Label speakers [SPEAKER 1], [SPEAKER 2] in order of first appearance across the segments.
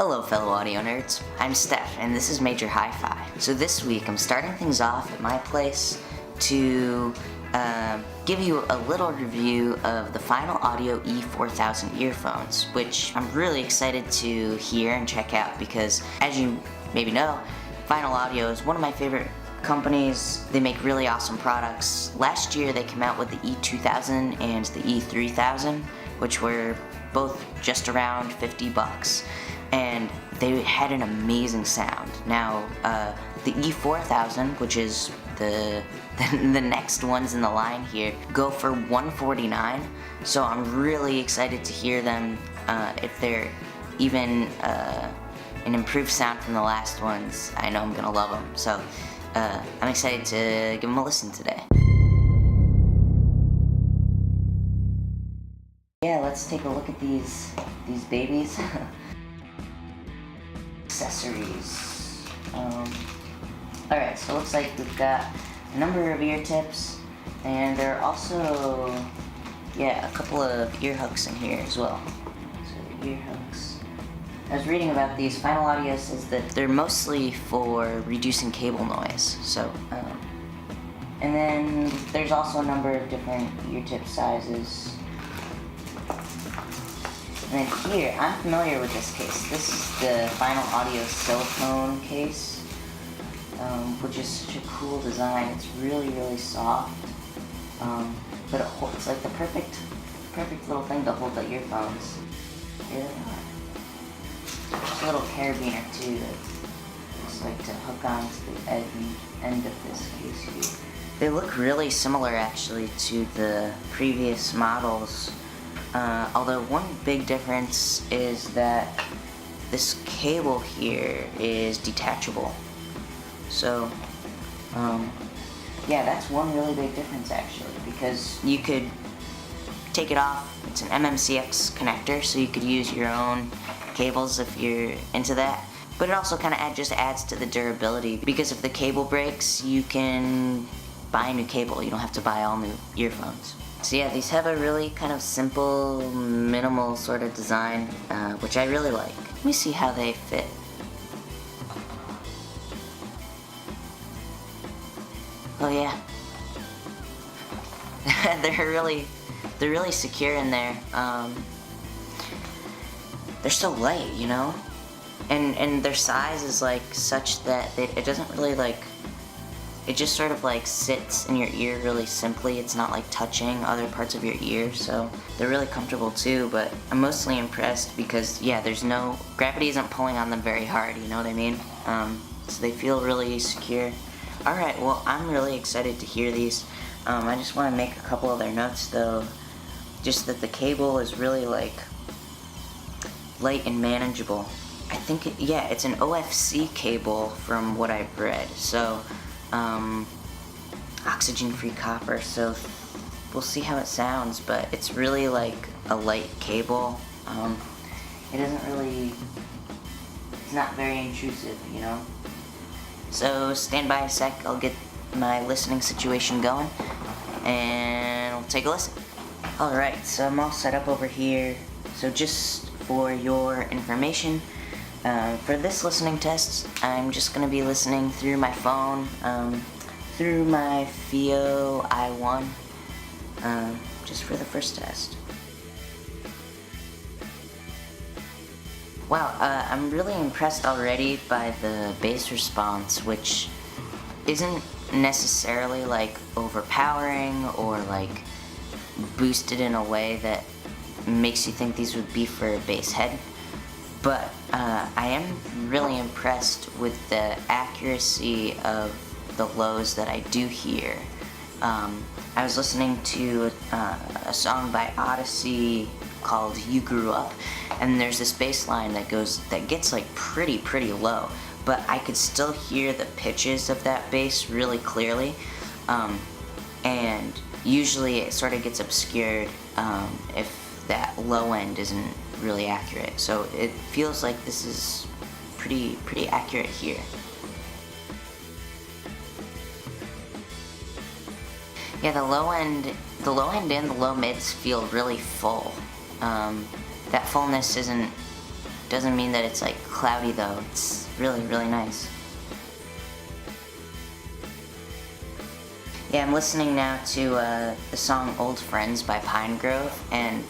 [SPEAKER 1] Hello fellow audio nerds, I'm Steph and this is Major Hi-Fi. So this week I'm starting things off at my place to give you a little review of the Final Audio E4000 earphones, which I'm really excited to hear and check out because, as you maybe know, Final Audio is one of my favorite companies. They make really awesome products. Last year they came out with the E2000 and the E3000, which were both just around 50 bucks. And they had an amazing sound. Now, the E4000, which is the next ones in the line here, go for $149. So I'm really excited to hear them. If they're even an improved sound from the last ones, I know I'm gonna love them. So I'm excited to give them a listen today. Yeah, let's take a look at these babies. Accessories. Alright, so it looks like we've got a number of ear tips, and there are also, a couple of ear hooks in here as well. So ear hooks. I was reading about these. Final Audio says that they're mostly for reducing cable noise. So, and then there's also a number of different ear tip sizes. And then here, I'm familiar with this case. This is the Final Audio silicone case, which is such a cool design. It's really, really soft, but it's like the perfect little thing to hold the earphones. Here they are. There's a little carabiner too that looks like to hook onto the end of this case here. They look really similar actually to the previous models. Although one big difference is that this cable here is detachable. So, that's one really big difference actually, because you could take it off. It's an MMCX connector, so you could use your own cables if you're into that. But it also kind of just adds to the durability, because if the cable breaks, you can buy a new cable. You don't have to buy all new earphones. So yeah, these have a really kind of simple, minimal sort of design, which I really like. Let me see how they fit. Oh yeah. they're really secure in there. They're so light, you know? And their size is like such that it doesn't really it just sort of sits in your ear really simply. It's not like touching other parts of your ear, so they're really comfortable too. But I'm mostly impressed because gravity isn't pulling on them very hard, you know what I mean? So they feel really secure. Alright, well, I'm really excited to hear these. I just want to make a couple other notes though. Just that the cable is really light and manageable. I think it's an OFC cable from what I've read. So oxygen-free copper, so we'll see how it sounds, but it's really like a light cable. It's not very intrusive, you know? So stand by a sec, I'll get my listening situation going, and we'll take a listen. Alright, so I'm all set up over here. So just for your information, for this listening test, I'm just going to be listening through my phone, through my FIO i1, just for the first test. Wow, I'm really impressed already by the bass response, which isn't necessarily overpowering or boosted in a way that makes you think these would be for a bass head. But I am really impressed with the accuracy of the lows that I do hear. I was listening to a song by Odyssey called "You Grew Up," and there's this bass line that gets pretty low, but I could still hear the pitches of that bass really clearly, and usually it sort of gets obscured if that low end isn't really accurate. So it feels like this is pretty accurate here. Yeah, the low end and the low mids feel really full. That fullness isn't Doesn't mean that it's like cloudy though. It's really, really nice. Yeah, I'm listening now to the song Old Friends by Pine Grove, and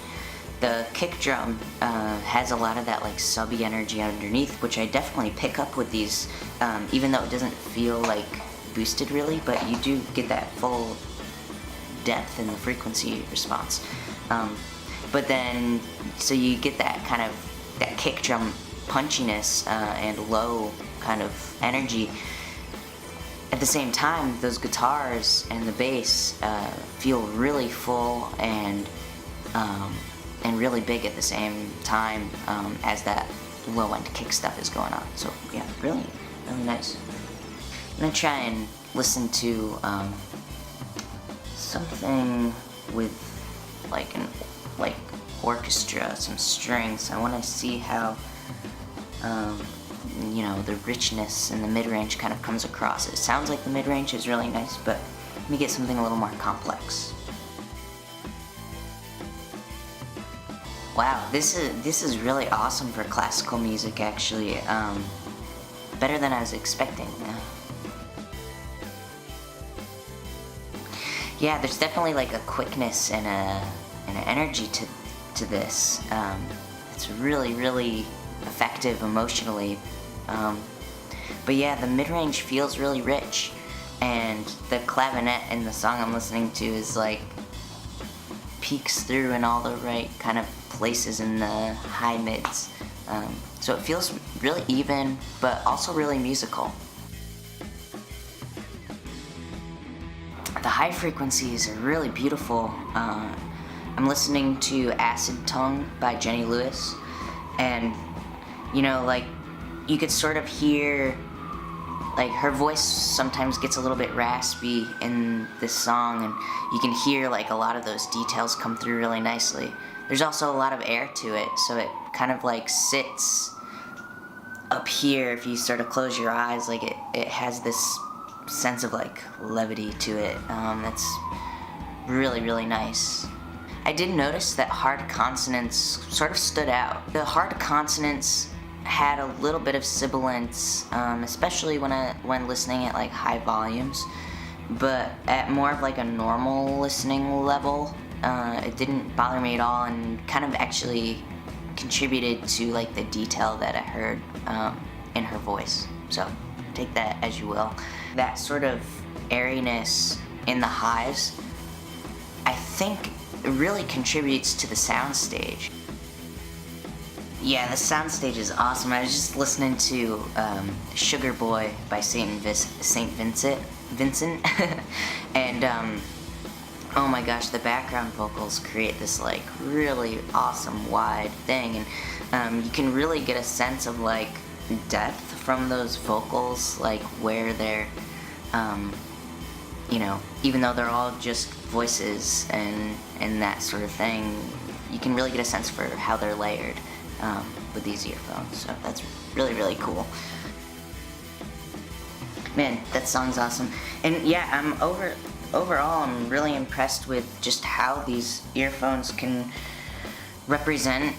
[SPEAKER 1] the kick drum has a lot of that like subby energy underneath, which I definitely pick up with these, even though it doesn't feel like boosted really, but you do get that full depth in the frequency response. But then, so you get that kind of, that kick drum punchiness and low kind of energy. At the same time, those guitars and the bass feel really full and really big at the same time as that low end kick stuff is going on. So yeah, really, really nice. I'm gonna try and listen to something with like an orchestra, some strings. I want to see how you know, the richness in the mid-range kind of comes across. It sounds like the mid-range is really nice, but let me get something a little more complex. Wow, this is really awesome for classical music, actually. Better than I was expecting. Yeah, there's definitely like a quickness and an energy to this. It's really, really effective emotionally. But yeah, the mid-range feels really rich, and the clavinet in the song I'm listening to is like peeks through in all the right kind of places in the high mids. So it feels really even, but also really musical. The high frequencies are really beautiful. I'm listening to Acid Tongue by Jenny Lewis, and you know, like, you could sort of hear, like, her voice sometimes gets a little bit raspy in this song, and you can hear like a lot of those details come through really nicely. There's also a lot of air to it, so it kind of like sits up here if you sort of close your eyes. Like it has this sense of like levity to it. That's really, really nice. I did notice that hard consonants sort of stood out. The hard consonants had a little bit of sibilance, especially when listening at like high volumes, but at more of like a normal listening level, it didn't bother me at all, and kind of actually contributed to like the detail that I heard in her voice. So take that as you will. That sort of airiness in the highs, I think, really contributes to the soundstage. Yeah, the soundstage is awesome. I was just listening to Sugar Boy by Saint Vincent, and oh my gosh, the background vocals create this like really awesome wide thing, and you can really get a sense of like depth from those vocals, like where they're, you know, even though they're all just voices and that sort of thing, you can really get a sense for how they're layered with these earphones. So that's really, really cool. Man, that song's awesome. And yeah, overall I'm really impressed with just how these earphones can represent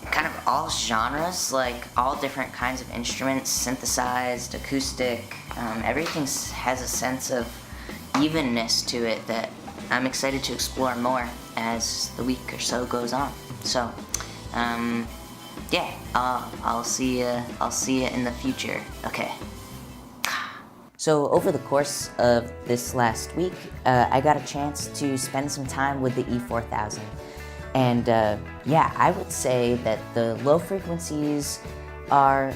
[SPEAKER 1] kind of all genres, like all different kinds of instruments, synthesized, acoustic. Everything has a sense of evenness to it that I'm excited to explore more as the week or so goes on. So, yeah, I'll see you in the future. Okay. So over the course of this last week, I got a chance to spend some time with the E4000. And yeah, I would say that the low frequencies are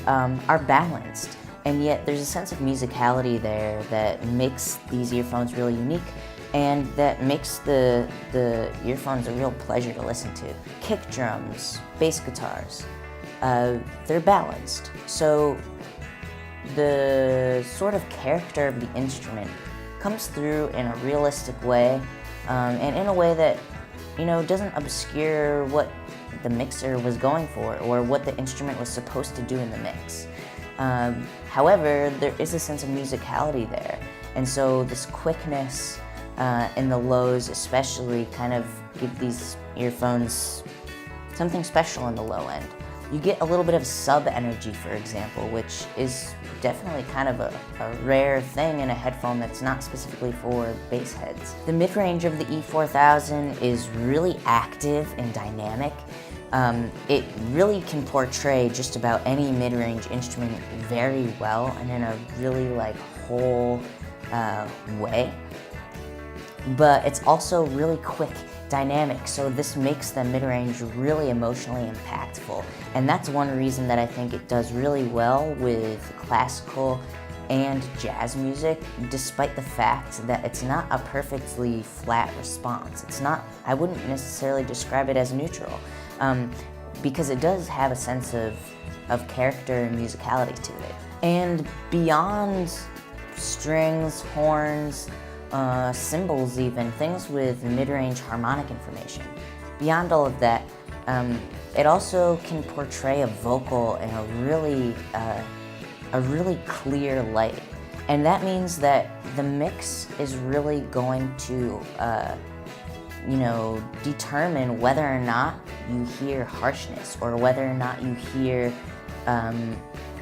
[SPEAKER 1] balanced, and yet there's a sense of musicality there that makes these earphones really unique, and that makes the earphones a real pleasure to listen to. Kick drums, bass guitars, they're balanced. So the sort of character of the instrument comes through in a realistic way, and in a way that, you know, doesn't obscure what the mixer was going for or what the instrument was supposed to do in the mix. However, there is a sense of musicality there, and so this quickness in the lows especially kind of give these earphones something special in the low end. You get a little bit of sub energy, for example, which is definitely kind of a rare thing in a headphone that's not specifically for bass heads. The mid-range of the E4000 is really active and dynamic. It really can portray just about any mid-range instrument very well and in a really whole way. But it's also really quick, dynamic, so this makes the mid-range really emotionally impactful. And that's one reason that I think it does really well with classical and jazz music, despite the fact that it's not a perfectly flat response. It's not, I wouldn't necessarily describe it as neutral, because it does have a sense of character and musicality to it. And beyond strings, horns, cymbals even, things with mid-range harmonic information. Beyond all of that, it also can portray a vocal in a really clear light. And that means that the mix is really going to, determine whether or not you hear harshness or whether or not you hear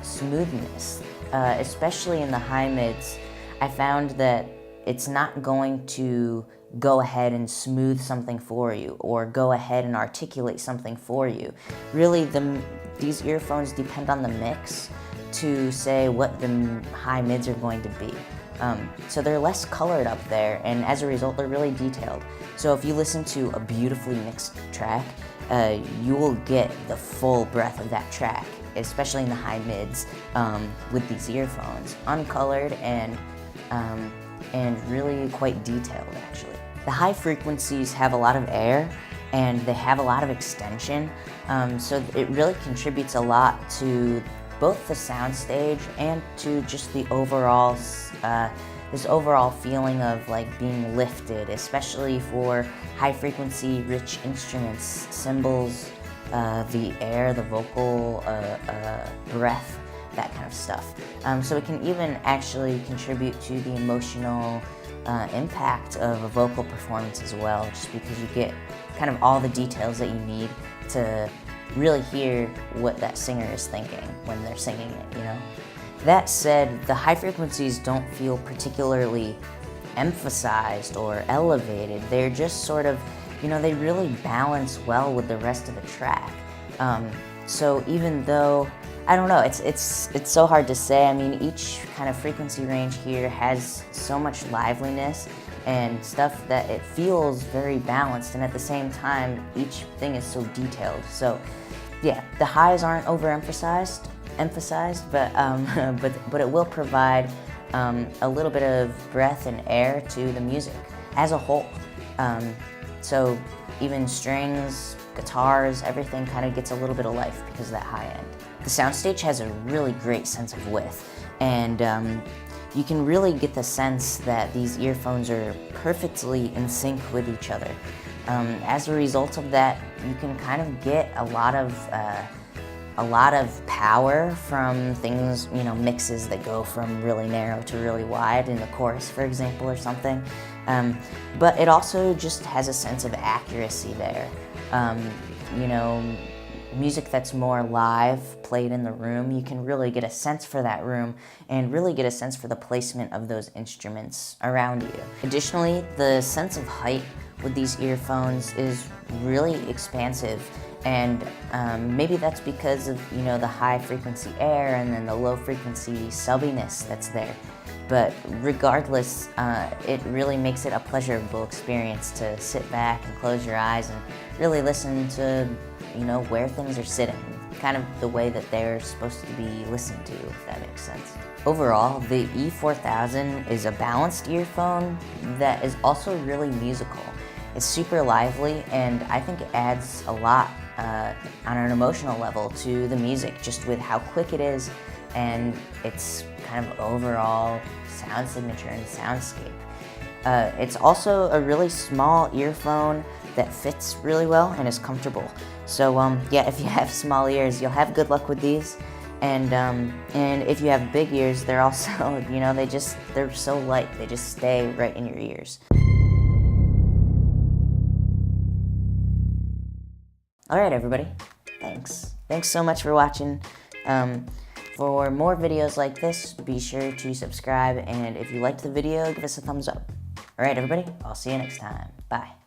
[SPEAKER 1] smoothness. Especially in the high mids, I found that it's not going to go ahead and smooth something for you or go ahead and articulate something for you. Really, these earphones depend on the mix to say what the high mids are going to be. So they're less colored up there, and as a result, they're really detailed. So if you listen to a beautifully mixed track, you will get the full breadth of that track, especially in the high mids, with these earphones, uncolored and really quite detailed, actually. The high frequencies have a lot of air and they have a lot of extension, so it really contributes a lot to both the soundstage and to just the overall, this overall feeling of being lifted, especially for high frequency rich instruments, cymbals, the air, the vocal breath, that kind of stuff. So it can even actually contribute to the emotional impact of a vocal performance as well, just because you get kind of all the details that you need to really hear what that singer is thinking when they're singing it, That said, the high frequencies don't feel particularly emphasized or elevated. They're just sort of, they really balance well with the rest of the track. So even though, I don't know, it's so hard to say. I mean, each kind of frequency range here has so much liveliness and stuff that it feels very balanced, and at the same time, each thing is so detailed. So yeah, the highs aren't overemphasized, but it will provide a little bit of breath and air to the music as a whole. So even strings, guitars, everything kind of gets a little bit of life because of that high end. The soundstage has a really great sense of width, and you can really get the sense that these earphones are perfectly in sync with each other. As a result of that, you can kind of get a lot of power from things, mixes that go from really narrow to really wide in the chorus, for example, or something. But it also just has a sense of accuracy there. Music that's more live, played in the room, you can really get a sense for that room and really get a sense for the placement of those instruments around you. Additionally, the sense of height with these earphones is really expansive, and maybe that's because of the high frequency air and then the low frequency subbiness that's there. But regardless, it really makes it a pleasurable experience to sit back and close your eyes and really listen to where things are sitting, kind of the way that they're supposed to be listened to, if that makes sense. Overall, the E4000 is a balanced earphone that is also really musical. It's super lively, and I think it adds a lot on an emotional level to the music, just with how quick it is and its kind of overall sound signature and soundscape. It's also a really small earphone that fits really well and is comfortable. So yeah, if you have small ears, you'll have good luck with these. And if you have big ears, they're also, they're so light, they just stay right in your ears. All right, everybody, thanks. thanks so much for watching. For more videos like this, be sure to subscribe, and if you liked the video, give us a thumbs up. Alright everybody, I'll see you next time. Bye.